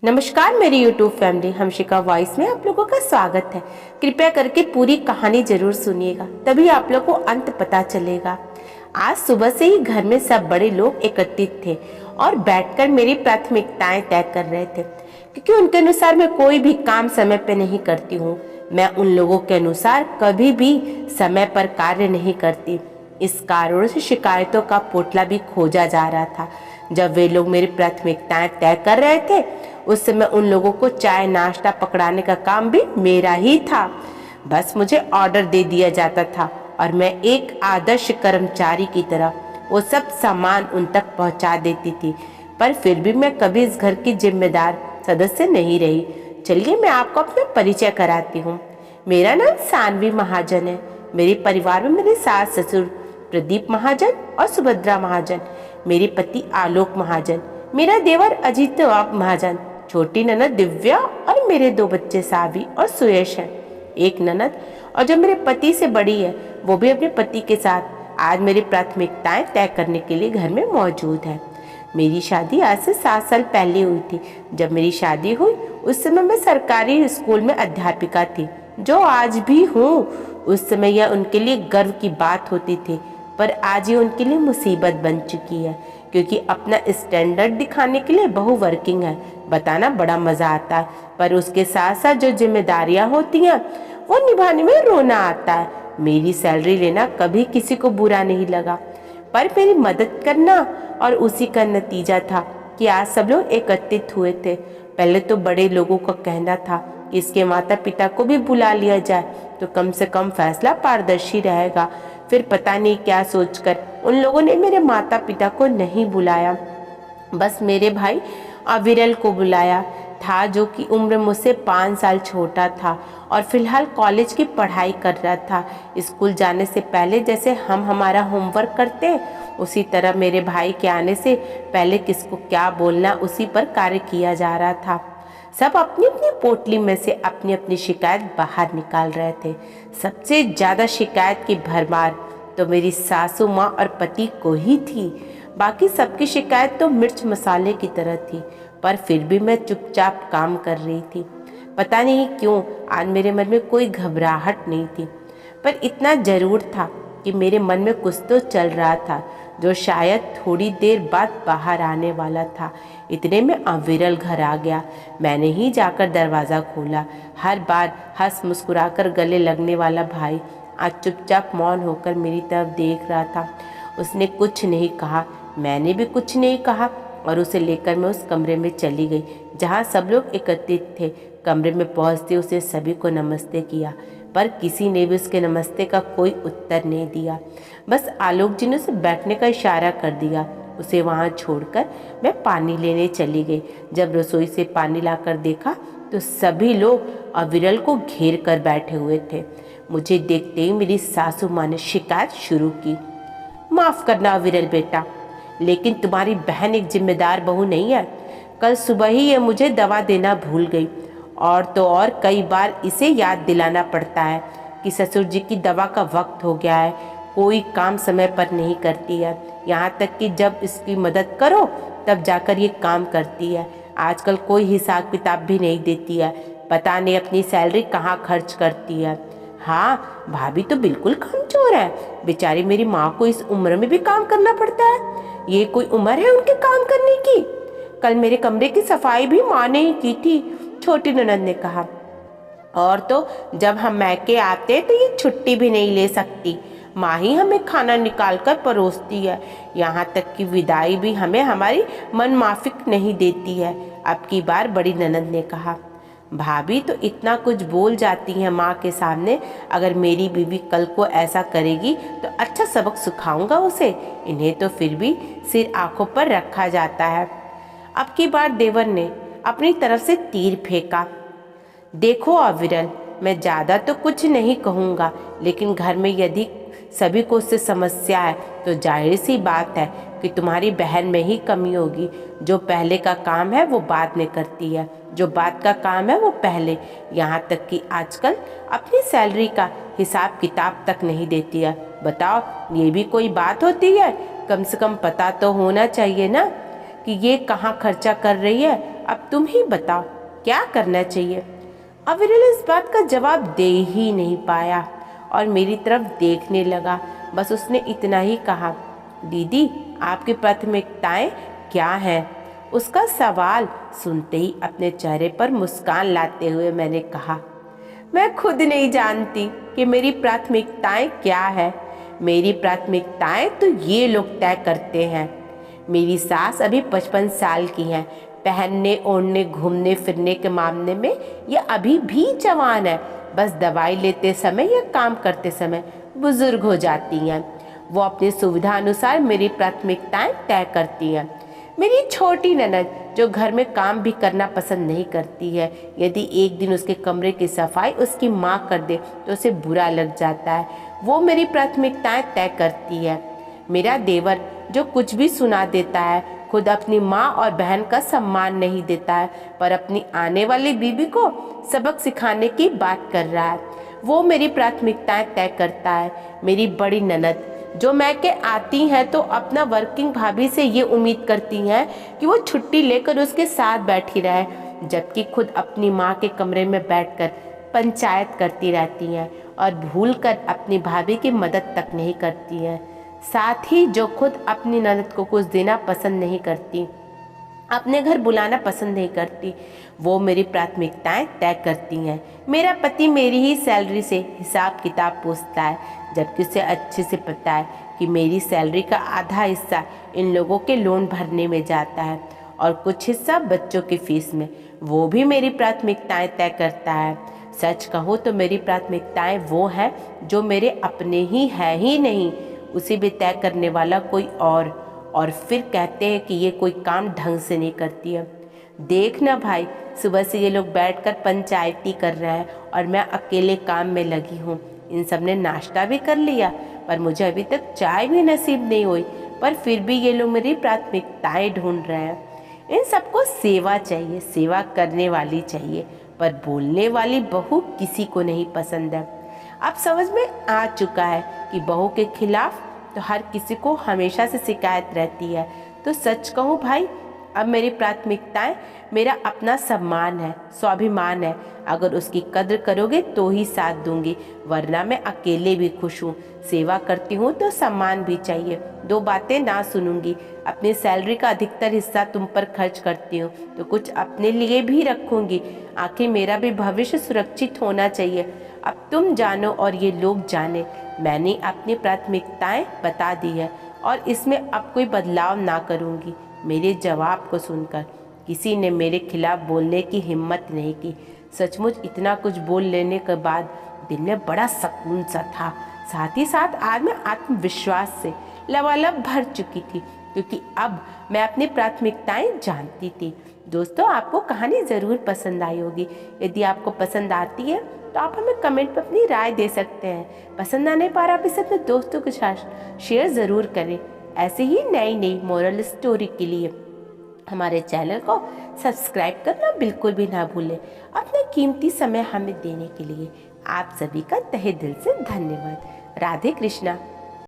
नमस्कार मेरी YouTube family, हमशिका voice में आप लोगों का स्वागत है। कृपया करके पूरी कहानी जरूर सुनिएगा, तभी आप लोग को अंत पता चलेगा। आज सुबह से ही घर में सब बड़े लोग एकत्रित थे और बैठकर मेरी प्राथमिकताएं तय कर रहे थे, क्योंकि उनके अनुसार मैं कोई भी काम समय पे नहीं करती हूँ। मैं उन लोगों के अनुसार कभी भी समय पर कार्य नहीं करती। इस कारण से शिकायतों का पोटला भी खोजा जा रहा था। जब वे लोग मेरी प्राथमिकताएं तय कर रहे थे, उस समय उन लोगों को चाय नाश्ता पकड़ाने का काम भी मेरा ही था। बस मुझे ऑर्डर दे दिया जाता था और मैं एक आदर्श कर्मचारी की तरह वो सब सामान उन तक पहुंचा देती थी। पर फिर भी मैं कभी इस घर की जिम्मेदार सदस्य नहीं रही। चलिए मैं आपको अपना परिचय कराती हूँ। मेरा नाम सानवी महाजन है। मेरे परिवार में मेरे सास ससुर प्रदीप महाजन और सुभद्रा महाजन, मेरे पति आलोक महाजन, मेरा देवर अजीत महाजन, छोटी ननद दिव्या और मेरे 2 बच्चे सावी और सुयश हैं। एक ननद और जो मेरे पति से बड़ी है वो भी अपने पति के साथ आज मेरी प्राथमिकताएं तय करने के लिए घर में मौजूद है। मेरी शादी आज से 7 साल पहले हुई थी। जब मेरी शादी हुई उस समय मैं सरकारी स्कूल में अध्यापिका थी, जो आज भी हूँ। उस समय यह उनके लिए गर्व की बात होती थी, पर आज ये उनके लिए मुसीबत बन चुकी है, क्योंकि अपना स्टैंडर्ड दिखाने के लिए बहू वर्किंग है। बताना बड़ा मजा आता है, पर उसके साथ साथ जो जिम्मेदारियां होती हैं वो निभाने में रोना आता है। मेरी सैलरी लेना कभी किसी को बुरा नहीं लगा, पर मेरी मदद करना और उसी का नतीजा था कि आज सब लोग एकत्रित हुए थे। पहले तो बड़े लोगों का कहना था कि इसके माता पिता को भी बुला लिया जाए तो कम से कम फैसला पारदर्शी रहेगा। फिर पता नहीं क्या सोचकर उन लोगों ने मेरे माता पिता को नहीं बुलाया, बस मेरे भाई अविरल को बुलाया था, जो कि उम्र मुझसे 5 साल छोटा था और फिलहाल कॉलेज की पढ़ाई कर रहा था। स्कूल जाने से पहले जैसे हम हमारा होमवर्क करते हैं, उसी तरह मेरे भाई के आने से पहले किसको क्या बोलना उसी पर कार्य किया जा रहा था। सब अपनी अपनी पोटली में से अपनी अपनी शिकायत बाहर निकाल रहे थे। सबसे ज़्यादा शिकायत की भरमार तो मेरी सासू माँ और पति को ही थी। बाकी सबकी शिकायत तो मिर्च मसाले की तरह थी, पर फिर भी मैं चुपचाप काम कर रही थी। पता नहीं क्यों आज मेरे मन में कोई घबराहट नहीं थी, पर इतना जरूर था कि मेरे मन में कुछ तो चल रहा था, जो शायद थोड़ी देर बाद बाहर आने वाला था। इतने में अविरल घर आ गया। मैंने ही जाकर दरवाज़ा खोला। हर बार हंस मुस्कुराकर गले लगने वाला भाई आज चुपचाप मौन होकर मेरी तरफ देख रहा था। उसने कुछ नहीं कहा, मैंने भी कुछ नहीं कहा और उसे लेकर मैं उस कमरे में चली गई जहाँ सब लोग एकत्रित थे। कमरे में पहुँचते उसे सभी को नमस्ते किया, पर किसी ने भी उसके नमस्ते का कोई उत्तर नहीं दिया। बस आलोक जी ने उसे बैठने का इशारा कर दिया। उसे वहाँ छोड़कर मैं पानी लेने चली गई। जब रसोई से पानी लाकर देखा तो सभी लोग अविरल को घेर कर बैठे हुए थे। मुझे देखते ही मेरी सासू माँ ने शिकायत शुरू की। माफ़ करना अविरल बेटा, लेकिन तुम्हारी बहन एक जिम्मेदार बहू नहीं है। कल सुबह ही ये मुझे दवा देना भूल गई, और तो और कई बार इसे याद दिलाना पड़ता है कि ससुर जी की दवा का वक्त हो गया है। कोई काम समय पर नहीं करती है, यहाँ तक कि जब इसकी मदद करो तब जाकर ये काम करती है। आजकल कोई हिसाब किताब भी नहीं देती है। पता नहीं अपनी सैलरी कहाँ खर्च करती है। हाँ, भाभी तो बिल्कुल कमजोर है। बेचारी मेरी माँ को इस उम्र में भी काम करना पड़ता है। ये कोई उम्र है उनके काम करने की? कल मेरे कमरे की सफाई भी माँ ने ही की थी, छोटी ननद ने कहा। और तो जब हम मैके आते तो ये छुट्टी भी नहीं ले सकती। माँ ही हमें खाना निकाल कर परोसती है। यहाँ तक कि विदाई भी हमें हमारी मन माफिक नहीं देती है। अब की बार बड़ी ननद ने कहा। भाभी तो इतना कुछ बोल जाती हैं माँ के सामने। अगर मेरी बीवी कल को ऐसा करेगी तो अच्छा सबक सिखाऊंगा उसे। इन्हें तो फिर भी सिर आंखों पर रखा जाता है। अब की बार देवर ने अपनी तरफ से तीर फेंका। देखो अविरल, मैं ज़्यादा तो कुछ नहीं कहूँगा, लेकिन घर में यदि सभी को उससे समस्या है तो जाहिर सी बात है कि तुम्हारी बहन में ही कमी होगी। जो पहले का काम है वो बाद में करती है, जो बाद का काम है वो पहले। यहाँ तक कि आजकल अपनी सैलरी का हिसाब किताब तक नहीं देती है। बताओ, ये भी कोई बात होती है? कम से कम पता तो होना चाहिए ना कि ये कहाँ खर्चा कर रही है अब तुम ही बताओ क्या करना चाहिए। अविरल इस बात का जवाब दे ही नहीं पाया और मेरी तरफ देखने लगा। बस उसने इतना ही कहा, दीदी आपकी प्राथमिकताएं क्या हैं? उसका सवाल सुनते ही अपने चेहरे पर मुस्कान लाते हुए मैंने कहा, मैं खुद नहीं जानती कि मेरी प्राथमिकताएं क्या है। मेरी प्राथमिकताएं तो ये लोग तय करते हैं। मेरी सास अभी 55 साल की हैं। पहनने ओढ़ने घूमने फिरने के मामले में ये अभी भी जवान है। बस दवाई लेते समय या काम करते समय बुजुर्ग हो जाती हैं। वो अपनी सुविधा अनुसार मेरी प्राथमिकताएं तय करती हैं। मेरी छोटी ननद जो घर में काम भी करना पसंद नहीं करती है, यदि एक दिन उसके कमरे की सफाई उसकी माँ कर दे तो उसे बुरा लग जाता है, वो मेरी प्राथमिकताएं तय करती है। मेरा देवर जो कुछ भी सुना देता है, खुद अपनी माँ और बहन का सम्मान नहीं देता है, पर अपनी आने वाली बीबी को सबक सिखाने की बात कर रहा है, वो मेरी प्राथमिकताएं तय करता है। मेरी बड़ी ननद जो मैं के आती हैं तो अपना वर्किंग भाभी से ये उम्मीद करती हैं कि वो छुट्टी लेकर उसके साथ बैठी रहे, जबकि खुद अपनी माँ के कमरे में बैठकर पंचायत करती रहती हैं और भूलकर अपनी भाभी की मदद तक नहीं करती हैं। साथ ही जो खुद अपनी ननद को कुछ देना पसंद नहीं करती, अपने घर बुलाना पसंद नहीं करती, वो मेरी प्राथमिकताएं तय करती हैं। मेरा पति मेरी ही सैलरी से हिसाब किताब पूछता है, जबकि उसे अच्छे से पता है कि मेरी सैलरी का आधा हिस्सा इन लोगों के लोन भरने में जाता है और कुछ हिस्सा बच्चों की फीस में। वो भी मेरी प्राथमिकताएं तय करता है। सच कहूँ तो मेरी प्राथमिकताएं वो हैं जो मेरे अपने ही है ही नहीं, उसे भी तय करने वाला कोई और फिर कहते हैं कि ये कोई काम ढंग से नहीं करती है। देख ना भाई, सुबह से ये लोग बैठकर पंचायती कर रहे हैं और मैं अकेले काम में लगी हूँ। इन सब ने नाश्ता भी कर लिया पर मुझे अभी तक चाय भी नसीब नहीं हुई, पर फिर भी ये लोग मेरी प्राथमिकताएं ढूंढ रहे हैं। इन सबको सेवा चाहिए, सेवा करने वाली चाहिए, पर बोलने वाली बहू किसी को नहीं पसंद है। अब समझ में आ चुका है कि बहू के खिलाफ तो हर किसी को हमेशा से शिकायत रहती है। तो सच कहूँ भाई, अब मेरी प्राथमिकताएं मेरा अपना सम्मान है, स्वाभिमान है। अगर उसकी कद्र करोगे तो ही साथ दूंगी, वरना मैं अकेले भी खुश हूँ। सेवा करती हूँ तो सम्मान भी चाहिए, दो बातें ना सुनूंगी। अपनी सैलरी का अधिकतर हिस्सा तुम पर खर्च करती हूँ तो कुछ अपने लिए भी रखूंगी। आखिर मेरा भी भविष्य सुरक्षित होना चाहिए। अब तुम जानो और ये लोग जाने, मैंने अपनी प्राथमिकताएं बता दी है और इसमें अब कोई बदलाव ना करूंगी। मेरे जवाब को सुनकर किसी ने मेरे खिलाफ बोलने की हिम्मत नहीं की। सचमुच इतना कुछ बोल लेने के बाद दिल में बड़ा सुकून सा था। साथ ही साथ आज मैं आत्मविश्वास से लबालब भर चुकी थी, क्योंकि अब मैं अपनी प्राथमिकताएं जानती थी। दोस्तों, आपको कहानी ज़रूर पसंद आई होगी। यदि आपको पसंद आती है तो आप हमें कमेंट पर अपनी राय दे सकते हैं। पसंद आने पर आप इसे अपने दोस्तों के साथ शेयर ज़रूर करें। ऐसे ही नई नई मोरल स्टोरी के लिए हमारे चैनल को सब्सक्राइब करना बिल्कुल भी ना भूलें। अपना कीमती समय हमें देने के लिए आप सभी का तहे दिल से धन्यवाद। राधे कृष्णा।